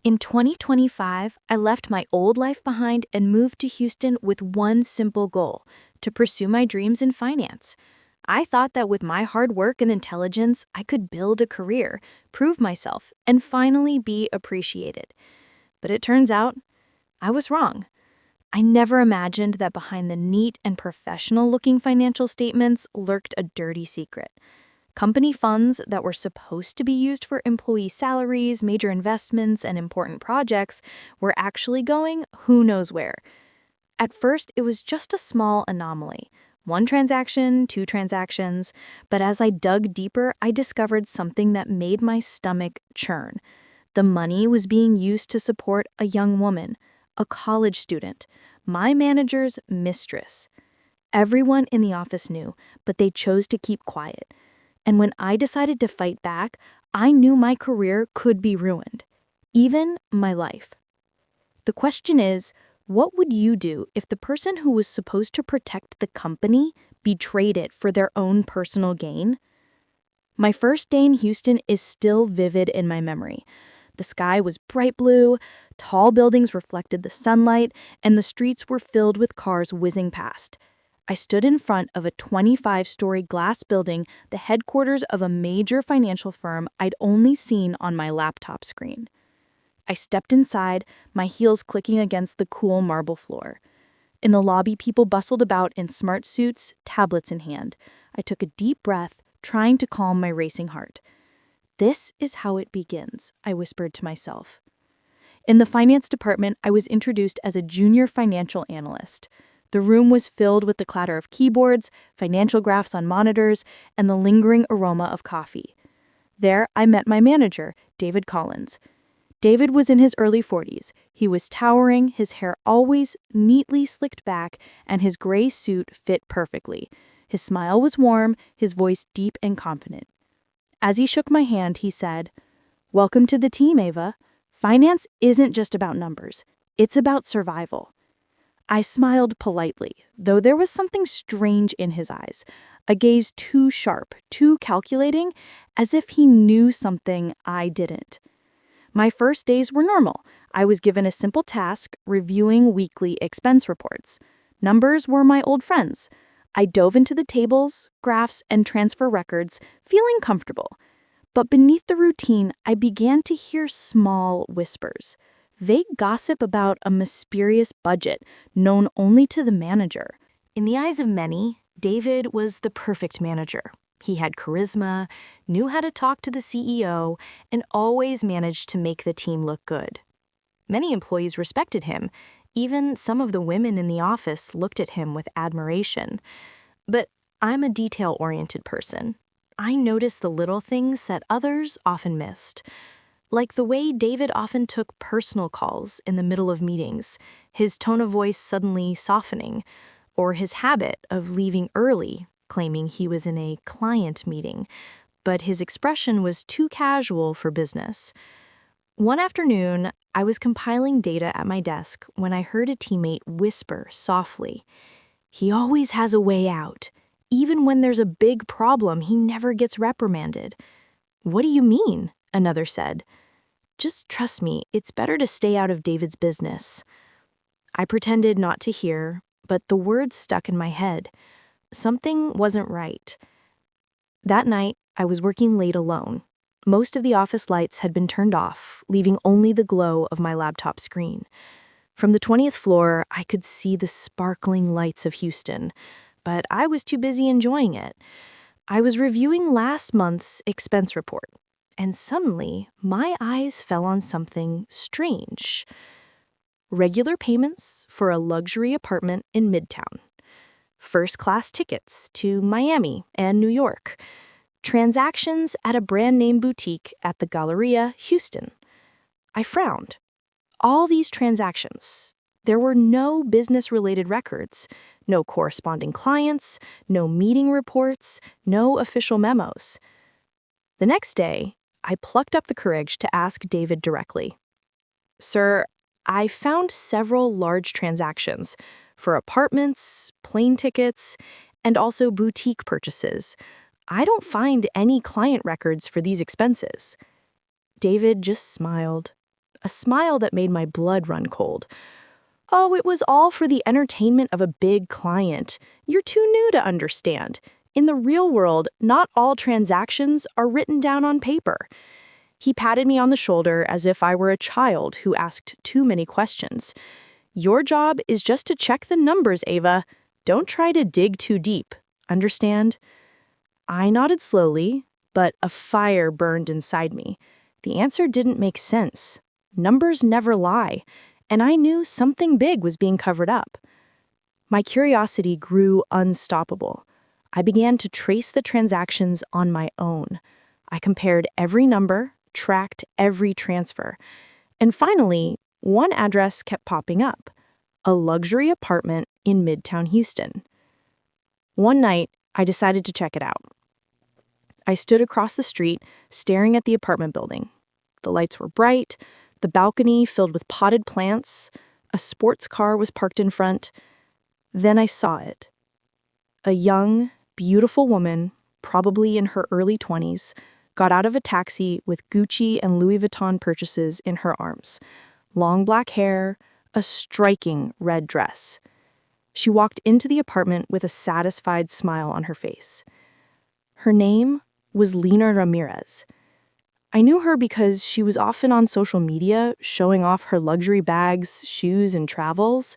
In 2025, I left my old life behind and moved to Houston with one simple goal: to pursue my dreams in finance. I thought that with my hard work and intelligence, I could build a career, prove myself, and finally be appreciated. But it turns out, I was wrong. I never imagined that behind the neat and professional-looking financial statements lurked a dirty secret. Company funds that were supposed to be used for employee salaries, major investments, and important projects were actually going who knows where. At first, it was just a small anomaly. One transaction, two transactions, but as I dug deeper, I discovered something that made my stomach churn. The money was being used to support a young woman, a college student, my manager's mistress. Everyone in the office knew, but they chose to keep quiet. And when I decided to fight back, I knew my career could be ruined, even my life. The question is, what would you do if the person who was supposed to protect the company betrayed it for their own personal gain? My first day in Houston is still vivid in my memory. The sky was bright blue, tall buildings reflected the sunlight, and the streets were filled with cars whizzing past. I stood in front of a 25-story glass building, the headquarters of a major financial firm I'd only seen on my laptop screen. I stepped inside, my heels clicking against the cool marble floor. In the lobby, people bustled about in smart suits, tablets in hand. I took a deep breath, trying to calm my racing heart. "This is how it begins," I whispered to myself. In the finance department, I was introduced as a junior financial analyst. The room was filled with the clatter of keyboards, financial graphs on monitors, and the lingering aroma of coffee. There, I met my manager, David Collins. David was in his early 40s. He was towering, his hair always neatly slicked back, and his gray suit fit perfectly. His smile was warm, his voice deep and confident. As he shook my hand, he said, "Welcome to the team, Ava. Finance isn't just about numbers. It's about survival." I smiled politely, though there was something strange in his eyes, a gaze too sharp, too calculating, as if he knew something I didn't. My first days were normal. I was given a simple task, reviewing weekly expense reports. Numbers were my old friends. I dove into the tables, graphs, and transfer records, feeling comfortable. But beneath the routine, I began to hear small whispers. Vague gossip about a mysterious budget known only to the manager. In the eyes of many, David was the perfect manager. He had charisma, knew how to talk to the CEO, and always managed to make the team look good. Many employees respected him. Even some of the women in the office looked at him with admiration. But I'm a detail-oriented person. I noticed the little things that others often missed. Like the way David often took personal calls in the middle of meetings, his tone of voice suddenly softening, or his habit of leaving early, claiming he was in a client meeting, but his expression was too casual for business. One afternoon, I was compiling data at my desk when I heard a teammate whisper softly, "He always has a way out. Even when there's a big problem, he never gets reprimanded." "What do you mean?" another said. "Just trust me, it's better to stay out of David's business." I pretended not to hear, but the words stuck in my head. Something wasn't right. That night, I was working late alone. Most of the office lights had been turned off, leaving only the glow of my laptop screen. From the 20th floor, I could see the sparkling lights of Houston, but I was too busy enjoying it. I was reviewing last month's expense report, and suddenly, my eyes fell on something strange. Regular payments for a luxury apartment in Midtown. First-class tickets to Miami and New York. Transactions at a brand-name boutique at the Galleria, Houston. I frowned. All these transactions. There were no business-related records, no corresponding clients, no meeting reports, no official memos. The next day, I plucked up the courage to ask David directly. "Sir, I found several large transactions for apartments, plane tickets, and also boutique purchases. I don't find any client records for these expenses." David just smiled. a smile that made my blood run cold. Oh, it was all for the entertainment of a big client. You're too new to understand. In the real world, not all transactions are written down on paper. He patted me on the shoulder as if I were a child who asked too many questions. Your job is just to check the numbers, Ava. Don't try to dig too deep. Understand? I nodded slowly, but a fire burned inside me. The answer didn't make sense. Numbers never lie, and I knew something big was being covered up. My curiosity grew unstoppable. I began to trace the transactions on my own. I compared every number, tracked every transfer, and finally, one address kept popping up: a luxury apartment in Midtown Houston. One night, I decided to check it out. I stood across the street, staring at the apartment building. The lights were bright, the balcony filled with potted plants, a sports car was parked in front. Then I saw it. A young, beautiful woman, probably in her early 20s, got out of a taxi with Gucci and Louis Vuitton purchases in her arms. Long black hair, a striking red dress. She walked into the apartment with a satisfied smile on her face. Her name was Lena Ramirez. I knew her because she was often on social media showing off her luxury bags, shoes, and travels.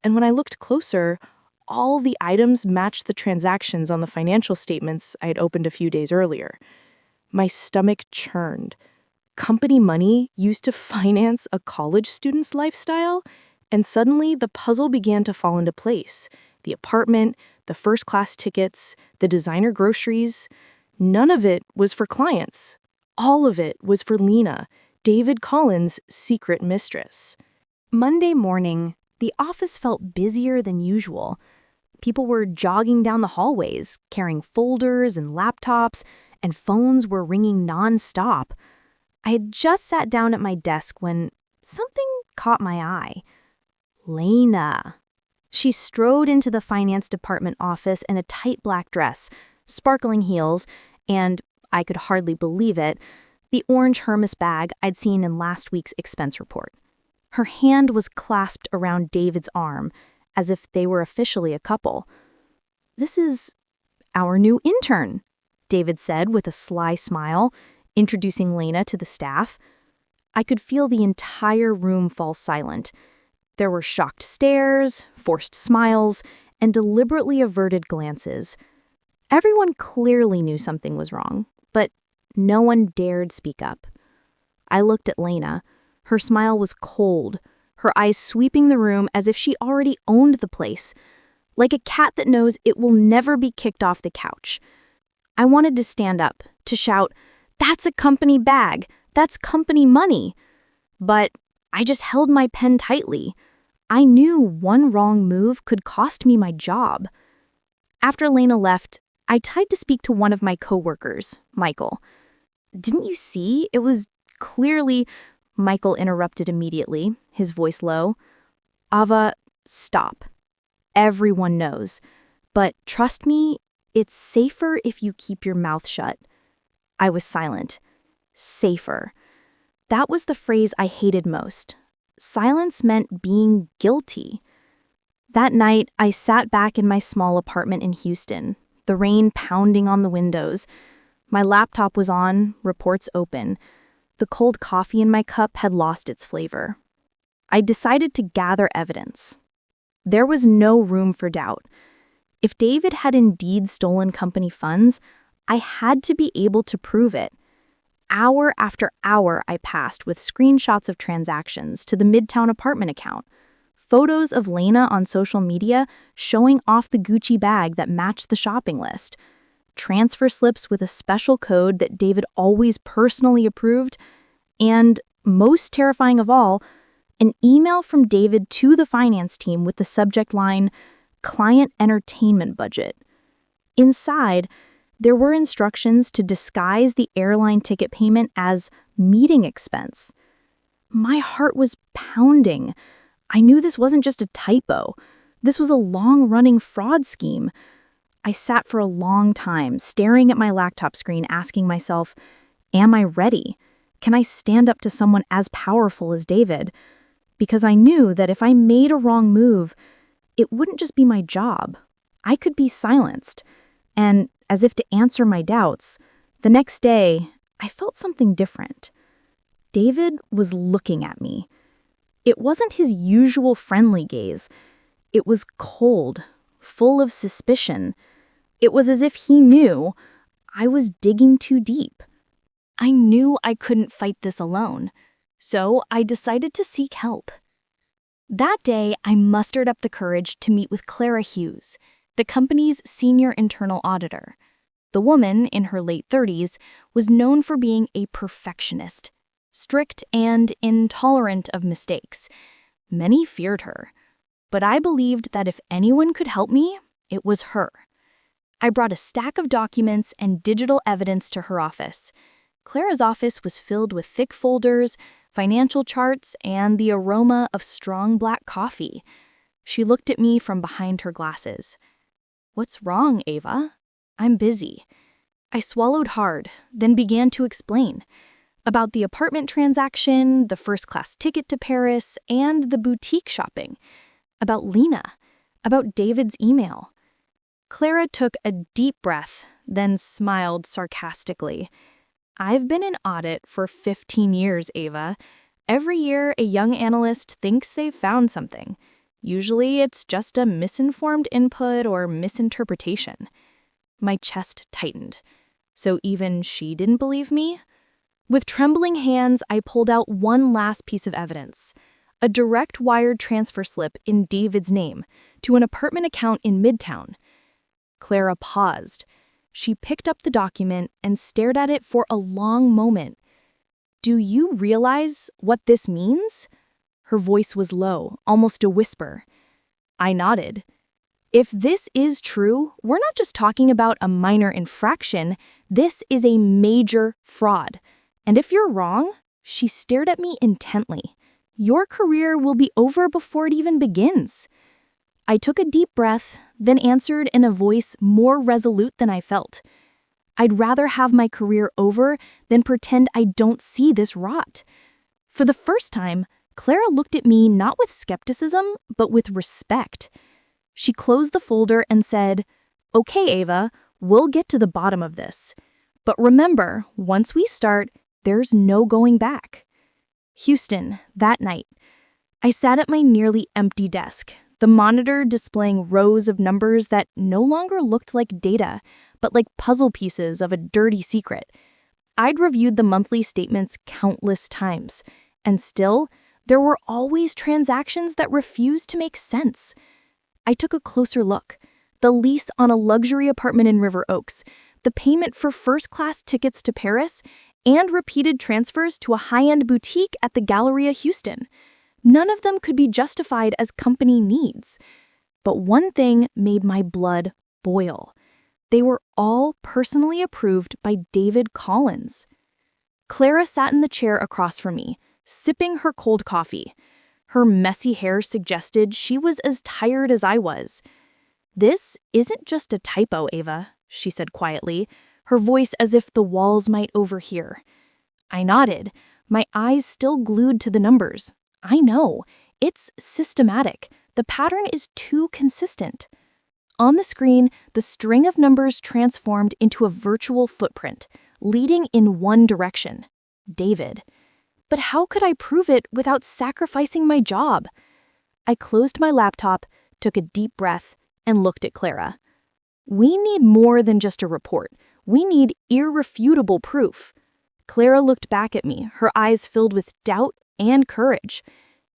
And when I looked closer, all the items matched the transactions on the financial statements I had opened a few days earlier. My stomach churned. Company money used to finance a college student's lifestyle, and suddenly the puzzle began to fall into place. The apartment, the first-class tickets, the designer groceries. None of it was for clients. All of it was for Lena, David Collins' secret mistress. Monday morning, the office felt busier than usual. People were jogging down the hallways, carrying folders and laptops, and phones were ringing nonstop. I had just sat down at my desk when something caught my eye. Lena. She strode into the finance department office in a tight black dress, sparkling heels, and, I could hardly believe it, the orange Hermes bag I'd seen in last week's expense report. Her hand was clasped around David's arm, as if they were officially a couple. "This is our new intern," David said with a sly smile, introducing Lena to the staff. I could feel the entire room fall silent. There were shocked stares, forced smiles, and deliberately averted glances. Everyone clearly knew something was wrong, but no one dared speak up. I looked at Lena. Her smile was cold, her eyes sweeping the room as if she already owned the place, like a cat that knows it will never be kicked off the couch. I wanted to stand up, to shout, "That's a company bag! That's company money!" But I just held my pen tightly. I knew one wrong move could cost me my job. After Lena left, I tried to speak to one of my coworkers, Michael. "Didn't you see? It was clearly—" Michael interrupted immediately, his voice low. "Ava, stop. Everyone knows. But trust me, it's safer if you keep your mouth shut." I was silent. Safer. That was the phrase I hated most. Silence meant being guilty. That night, I sat back in my small apartment in Houston, the rain pounding on the windows. My laptop was on, reports open. The cold coffee in my cup had lost its flavor. I decided to gather evidence. There was no room for doubt. If David had indeed stolen company funds, I had to be able to prove it. Hour after hour I passed with screenshots of transactions to the Midtown apartment account, photos of Lena on social media showing off the Gucci bag that matched the shopping list, transfer slips with a special code that David always personally approved, and, most terrifying of all, an email from David to the finance team with the subject line, "Client Entertainment Budget." Inside, there were instructions to disguise the airline ticket payment as meeting expense. My heart was pounding. I knew this wasn't just a typo. This was a long-running fraud scheme. I sat for a long time, staring at my laptop screen, asking myself, am I ready? Can I stand up to someone as powerful as David? Because I knew that if I made a wrong move, it wouldn't just be my job. I could be silenced. And as if to answer my doubts, the next day, I felt something different. David was looking at me. It wasn't his usual friendly gaze. It was cold, full of suspicion. It was as if he knew I was digging too deep. I knew I couldn't fight this alone, so I decided to seek help. That day, I mustered up the courage to meet with Clara Hughes, the company's senior internal auditor. The woman, in her late 30s, was known for being a perfectionist, strict and intolerant of mistakes. Many feared her, but I believed that if anyone could help me, it was her. I brought a stack of documents and digital evidence to her office. Clara's office was filled with thick folders, financial charts, and the aroma of strong black coffee. She looked at me from behind her glasses. "What's wrong, Ava?" "I'm busy." I swallowed hard, then began to explain about the apartment transaction, the first-class ticket to Paris, and the boutique shopping. About Lena, about David's email. Clara took a deep breath, then smiled sarcastically. "I've been in audit for 15 years, Ava. Every year, a young analyst thinks they've found something. Usually, it's just a misinformed input or misinterpretation." My chest tightened. So even she didn't believe me? With trembling hands, I pulled out one last piece of evidence. A direct wired transfer slip in David's name to an apartment account in Midtown. Clara paused. She picked up the document and stared at it for a long moment. "Do you realize what this means?" Her voice was low, almost a whisper. I nodded. "If this is true, we're not just talking about a minor infraction. This is a major fraud. And if you're wrong," she stared at me intently, "your career will be over before it even begins." I took a deep breath, then answered in a voice more resolute than I felt. "I'd rather have my career over than pretend I don't see this rot." For the first time, Clara looked at me not with skepticism, but with respect. She closed the folder and said, "Okay, Ava, we'll get to the bottom of this. But remember, once we start, there's no going back." Houston, that night. I sat at my nearly empty desk, the monitor displaying rows of numbers that no longer looked like data, but like puzzle pieces of a dirty secret. I'd reviewed the monthly statements countless times, and still, there were always transactions that refused to make sense. I took a closer look. The lease on a luxury apartment in River Oaks, the payment for first-class tickets to Paris, and repeated transfers to a high-end boutique at the Galleria Houston. None of them could be justified as company needs. But one thing made my blood boil. They were all personally approved by David Collins. Clara sat in the chair across from me, sipping her cold coffee. Her messy hair suggested she was as tired as I was. "This isn't just a typo, Ava," she said quietly, her voice as if the walls might overhear. I nodded, my eyes still glued to the numbers. "I know. It's systematic. The pattern is too consistent." On the screen, the string of numbers transformed into a virtual footprint, leading in one direction: David. But how could I prove it without sacrificing my job? I closed my laptop, took a deep breath, and looked at Clara. "We need more than just a report. We need irrefutable proof." Clara looked back at me, her eyes filled with doubt and courage.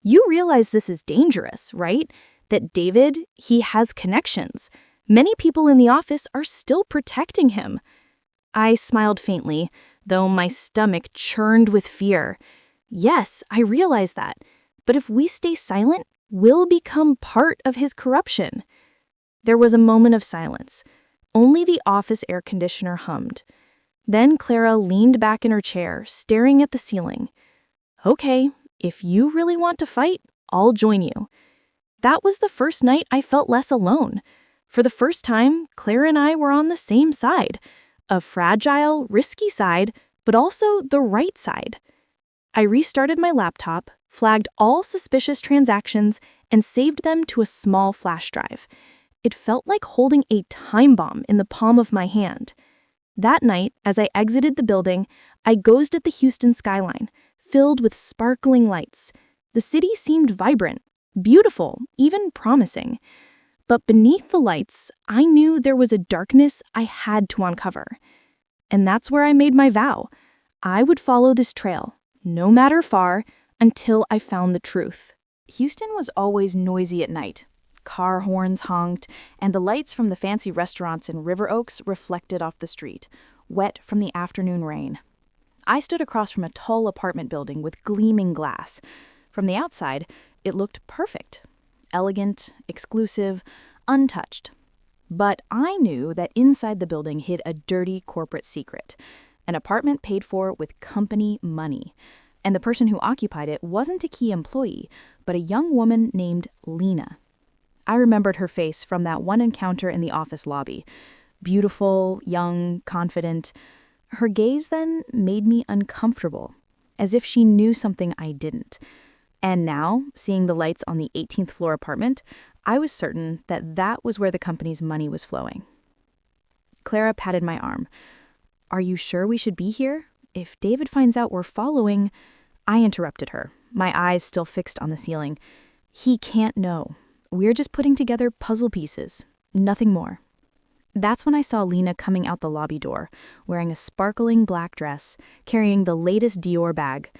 "You realize this is dangerous, right? That David, he has connections. Many people in the office are still protecting him." I smiled faintly, though my stomach churned with fear. "Yes, I realize that. But if we stay silent, we'll become part of his corruption." There was a moment of silence. Only the office air conditioner hummed. Then Clara leaned back in her chair, staring at the ceiling. "Okay, if you really want to fight, I'll join you." That was the first night I felt less alone. For the first time, Clara and I were on the same side. A fragile, risky side, but also the right side. I restarted my laptop, flagged all suspicious transactions, and saved them to a small flash drive. It felt like holding a time bomb in the palm of my hand. That night, as I exited the building, I gazed at the Houston skyline, filled with sparkling lights. The city seemed vibrant, beautiful, even promising. But beneath the lights, I knew there was a darkness I had to uncover. And that's where I made my vow. I would follow this trail, no matter far, until I found the truth. Houston was always noisy at night. Car horns honked, and the lights from the fancy restaurants in River Oaks reflected off the street, wet from the afternoon rain. I stood across from a tall apartment building with gleaming glass. From the outside, it looked perfect. Elegant, exclusive, untouched. But I knew that inside the building hid a dirty corporate secret, an apartment paid for with company money. And the person who occupied it wasn't a key employee, but a young woman named Lena. I remembered her face from that one encounter in the office lobby. Beautiful, young, confident. Her gaze then made me uncomfortable, as if she knew something I didn't. And now, seeing the lights on the 18th floor apartment, I was certain that that was where the company's money was flowing. Clara patted my arm. "Are you sure we should be here? If David finds out we're following—" I interrupted her, my eyes still fixed on the ceiling. "He can't know. We're just putting together puzzle pieces, nothing more." That's when I saw Lena coming out the lobby door, wearing a sparkling black dress, carrying the latest Dior bag.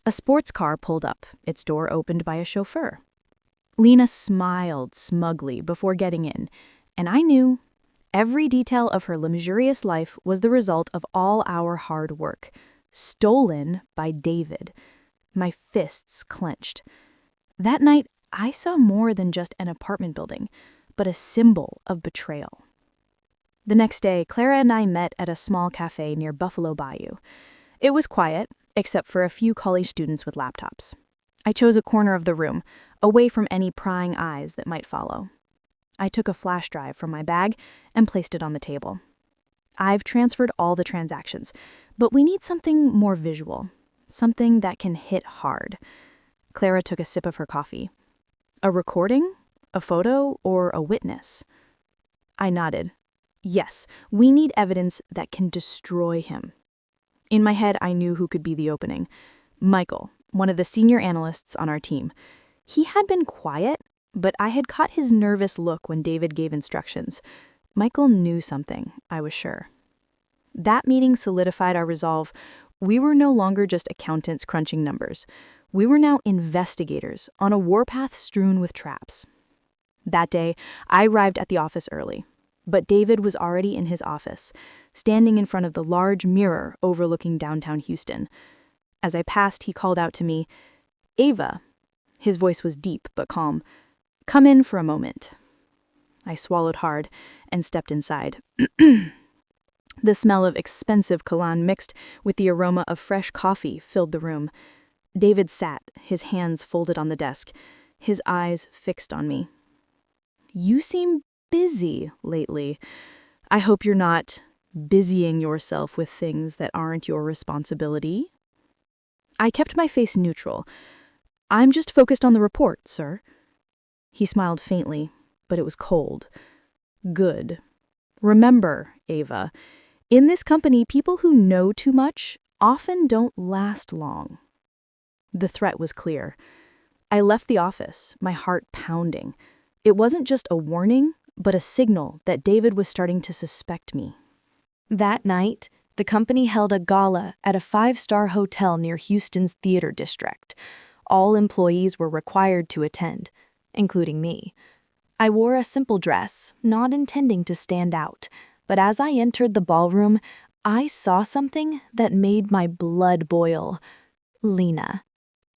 A sports car pulled up, its door opened by a chauffeur. Lena smiled smugly before getting in, and I knew every detail of her luxurious life was the result of all our hard work, stolen by David. My fists clenched. That night, I saw more than just an apartment building, but a symbol of betrayal. The next day, Clara and I met at a small cafe near Buffalo Bayou. It was quiet, except for a few college students with laptops. I chose a corner of the room, away from any prying eyes that might follow. I took a flash drive from my bag and placed it on the table. I've transferred all the transactions, but we need something more visual, something that can hit hard. Clara took a sip of her coffee. "A recording? A photo? Or a witness?" I nodded. "Yes, we need evidence that can destroy him." In my head, I knew who could be the opening. Michael, one of the senior analysts on our team. He had been quiet, but I had caught his nervous look when David gave instructions. Michael knew something, I was sure. That meeting solidified our resolve. We were no longer just accountants crunching numbers. We were now investigators on a warpath strewn with traps. That day, I arrived at the office early, but David was already in his office, standing in front of the large mirror overlooking downtown Houston. As I passed, he called out to me, "Ava." His voice was deep but calm. "Come in for a moment." I swallowed hard and stepped inside. The smell of expensive cologne mixed with the aroma of fresh coffee filled the room. David sat, his hands folded on the desk, his eyes fixed on me. "You seem busy lately. I hope you're not busying yourself with things that aren't your responsibility." I kept my face neutral. "I'm just focused on the report, sir." He smiled faintly, but it was cold. "Good. Remember, Ava, in this company, people who know too much often don't last long." The threat was clear. I left the office, my heart pounding. It wasn't just a warning, but a signal that David was starting to suspect me. That night, the company held a gala at a 5-star hotel near Houston's theater district. All employees were required to attend, including me. I wore a simple dress, not intending to stand out, but as I entered the ballroom, I saw something that made my blood boil. Lena.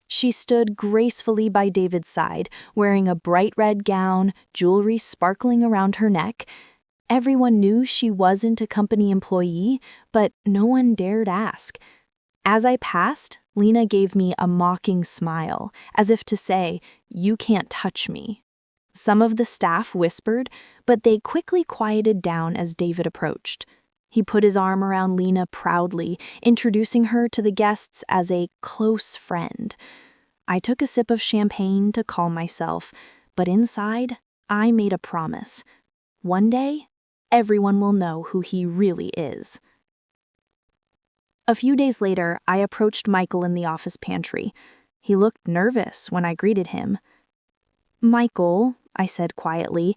She stood gracefully by David's side, wearing a bright red gown, jewelry sparkling around her neck. Everyone knew she wasn't a company employee, but no one dared ask. As I passed, Lena gave me a mocking smile, as if to say, "You can't touch me." Some of the staff whispered, but they quickly quieted down as David approached. He put his arm around Lena proudly, introducing her to the guests as a close friend. I took a sip of champagne to calm myself, but inside, I made a promise. One day, everyone will know who he really is. A few days later, I approached Michael in the office pantry. He looked nervous when I greeted him. "Michael," I said quietly,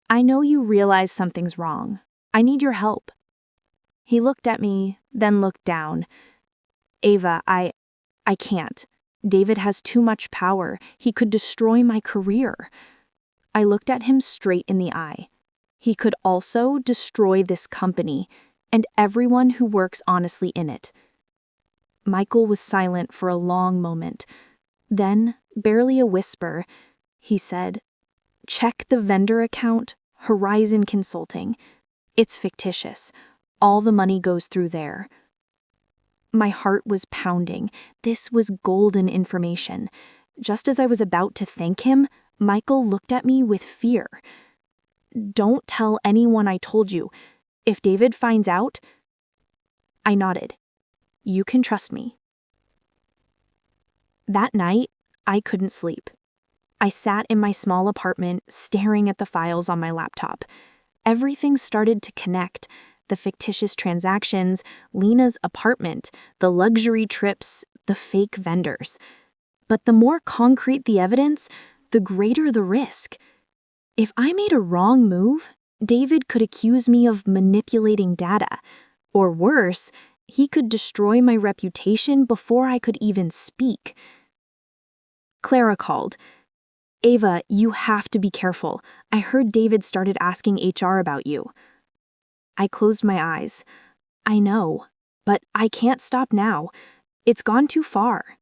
"I know you realize something's wrong. I need your help." He looked at me, then looked down. "Ava, I can't. David has too much power. He could destroy my career." I looked at him straight in the eye. He could also destroy this company and everyone who works honestly in it. Michael was silent for a long moment. Then, barely a whisper, he said, "Check the vendor account, Horizon Consulting. It's fictitious. All the money goes through there." My heart was pounding. This was golden information. Just as I was about to thank him, Michael looked at me with fear. "Don't tell anyone I told you. If David finds out..." I nodded. "You can trust me." That night, I couldn't sleep. I sat in my small apartment, staring at the files on my laptop. Everything started to connect. The fictitious transactions, Lena's apartment, the luxury trips, the fake vendors. But the more concrete the evidence, the greater the risk. If I made a wrong move, David could accuse me of manipulating data. Or worse, he could destroy my reputation before I could even speak. Clara called. "Ava, you have to be careful. I heard David started asking HR about you." I closed my eyes. "I know, but I can't stop now. It's gone too far."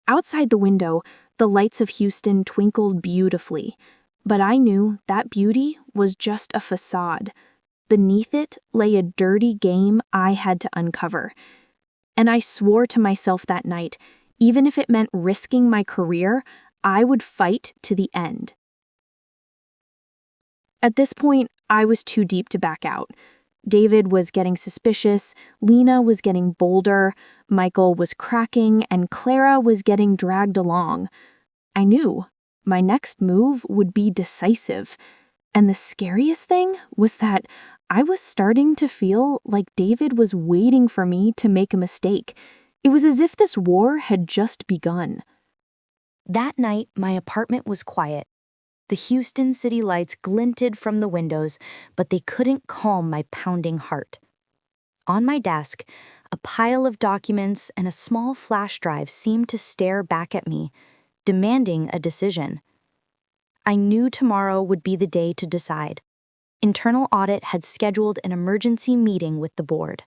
Outside the window, the lights of Houston twinkled beautifully, but I knew that beauty was just a facade. Beneath it lay a dirty game I had to uncover. And I swore to myself that night, even if it meant risking my career, I would fight to the end. At this point, I was too deep to back out. David was getting suspicious, Lena was getting bolder, Michael was cracking, and Clara was getting dragged along. I knew my next move would be decisive. And the scariest thing was that I was starting to feel like David was waiting for me to make a mistake. It was as if this war had just begun. That night, my apartment was quiet. The Houston city lights glinted from the windows, but they couldn't calm my pounding heart. On my desk, a pile of documents and a small flash drive seemed to stare back at me, demanding a decision. I knew tomorrow would be the day to decide. Internal Audit had scheduled an emergency meeting with the board.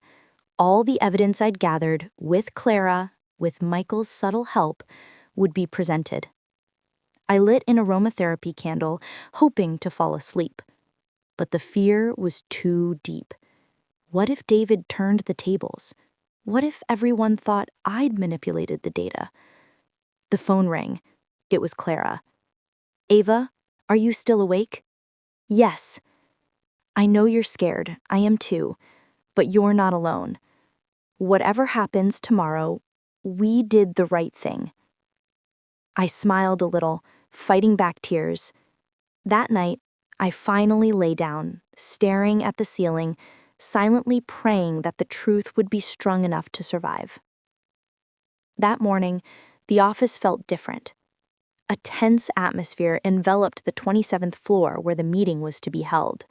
All the evidence I'd gathered, with Clara, with Michael's subtle help, would be presented. I lit an aromatherapy candle, hoping to fall asleep. But the fear was too deep. What if David turned the tables? What if everyone thought I'd manipulated the data? The phone rang. It was Clara. "Ava, are you still awake?" "Yes." "I know you're scared. I am too. But you're not alone. Whatever happens tomorrow, we did the right thing." I smiled a little, fighting back tears. That night, I finally lay down, staring at the ceiling, silently praying that the truth would be strong enough to survive. That morning, the office felt different. A tense atmosphere enveloped the 27th floor where the meeting was to be held.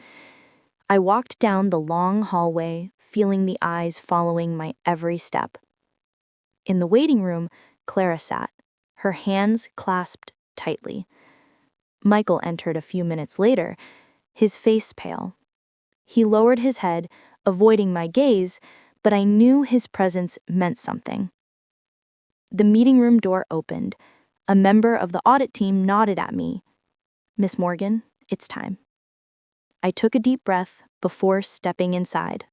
I walked down the long hallway, feeling the eyes following my every step. In the waiting room, Clara sat, her hands clasped tightly. Michael entered a few minutes later, his face pale. He lowered his head, avoiding my gaze, but I knew his presence meant something. The meeting room door opened. A member of the audit team nodded at me. "Miss Morgan, it's time." I took a deep breath before stepping inside.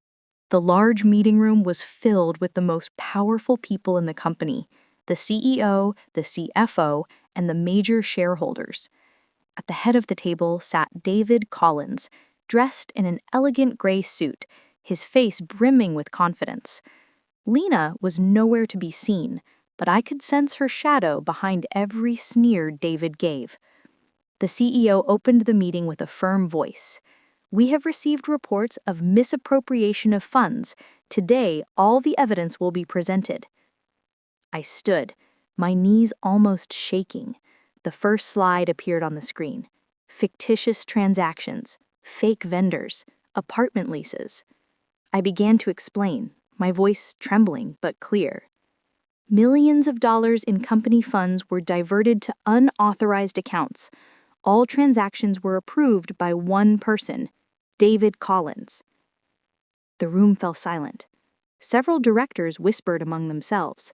The large meeting room was filled with the most powerful people in the company, the CEO, the CFO, and the major shareholders. At the head of the table sat David Collins, dressed in an elegant gray suit, his face brimming with confidence. Lena was nowhere to be seen, but I could sense her shadow behind every sneer David gave. The CEO opened the meeting with a firm voice. "We have received reports of misappropriation of funds. Today, all the evidence will be presented." I stood, my knees almost shaking. The first slide appeared on the screen. Fictitious transactions, fake vendors, apartment leases. I began to explain, my voice trembling but clear. Millions of dollars in company funds were diverted to unauthorized accounts. All transactions were approved by one person, David Collins. The room fell silent. Several directors whispered among themselves.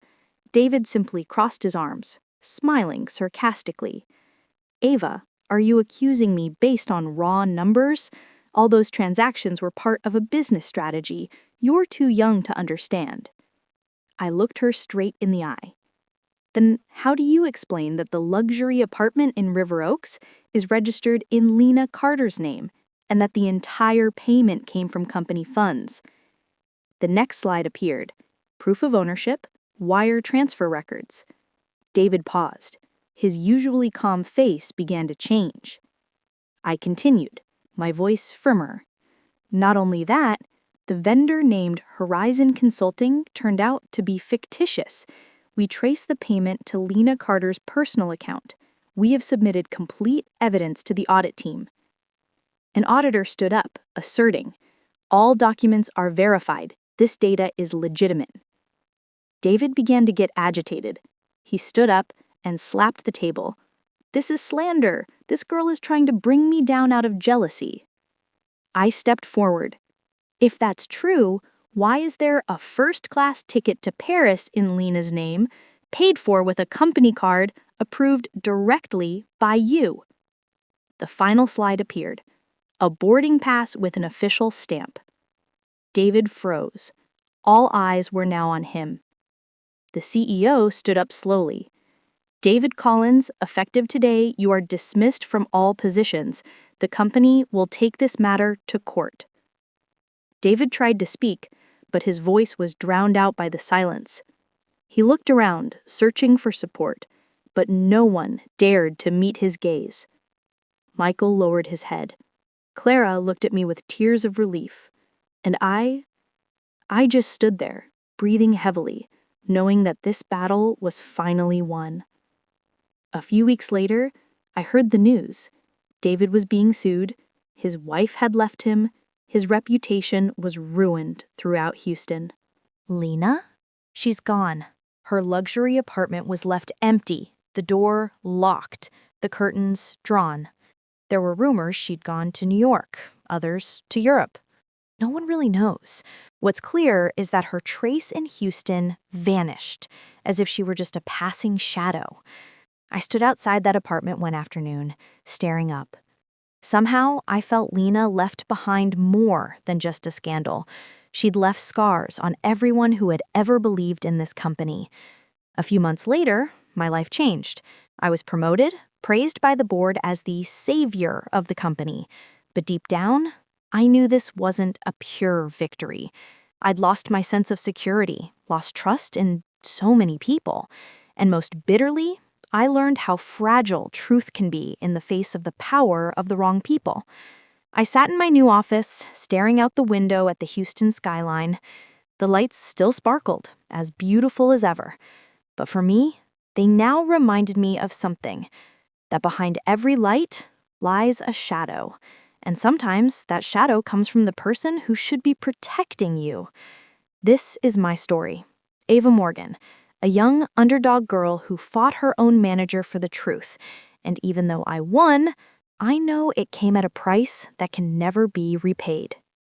David simply crossed his arms, smiling sarcastically. "Ava, are you accusing me based on raw numbers? All those transactions were part of a business strategy you're too young to understand." I looked her straight in the eye. "Then how do you explain that the luxury apartment in River Oaks is registered in Lena Carter's name, and that the entire payment came from company funds?" The next slide appeared. Proof of ownership, wire transfer records. David paused. His usually calm face began to change. I continued, my voice firmer. "Not only that, the vendor named Horizon Consulting turned out to be fictitious. We traced the payment to Lena Carter's personal account. We have submitted complete evidence to the audit team." An auditor stood up, asserting, "All documents are verified. This data is legitimate." David began to get agitated. He stood up and slapped the table. "This is slander. This girl is trying to bring me down out of jealousy." I stepped forward. "If that's true, why is there a first-class ticket to Paris in Lena's name, paid for with a company card approved directly by you?" The final slide appeared. A boarding pass with an official stamp. David froze. All eyes were now on him. The CEO stood up slowly. "David Collins, effective today, you are dismissed from all positions. The company will take this matter to court." David tried to speak, but his voice was drowned out by the silence. He looked around, searching for support, but no one dared to meet his gaze. Michael lowered his head. Clara looked at me with tears of relief, and I just stood there, breathing heavily, knowing that this battle was finally won. A few weeks later, I heard the news. David was being sued, his wife had left him, his reputation was ruined throughout Houston. Lena? She's gone. Her luxury apartment was left empty, the door locked, the curtains drawn. There were rumors she'd gone to New York, others to Europe. No one really knows. What's clear is that her trace in Houston vanished, as if she were just a passing shadow. I stood outside that apartment one afternoon, staring up. Somehow, I felt Lena left behind more than just a scandal. She'd left scars on everyone who had ever believed in this company. A few months later, my life changed. I was promoted, praised by the board as the savior of the company. But deep down, I knew this wasn't a pure victory. I'd lost my sense of security, lost trust in so many people, and most bitterly, I learned how fragile truth can be in the face of the power of the wrong people. I sat in my new office, staring out the window at the Houston skyline. The lights still sparkled, as beautiful as ever. But for me, they now reminded me of something, that behind every light lies a shadow. And sometimes that shadow comes from the person who should be protecting you. This is my story. Ava Morgan, a young underdog girl who fought her own manager for the truth. And even though I won, I know it came at a price that can never be repaid.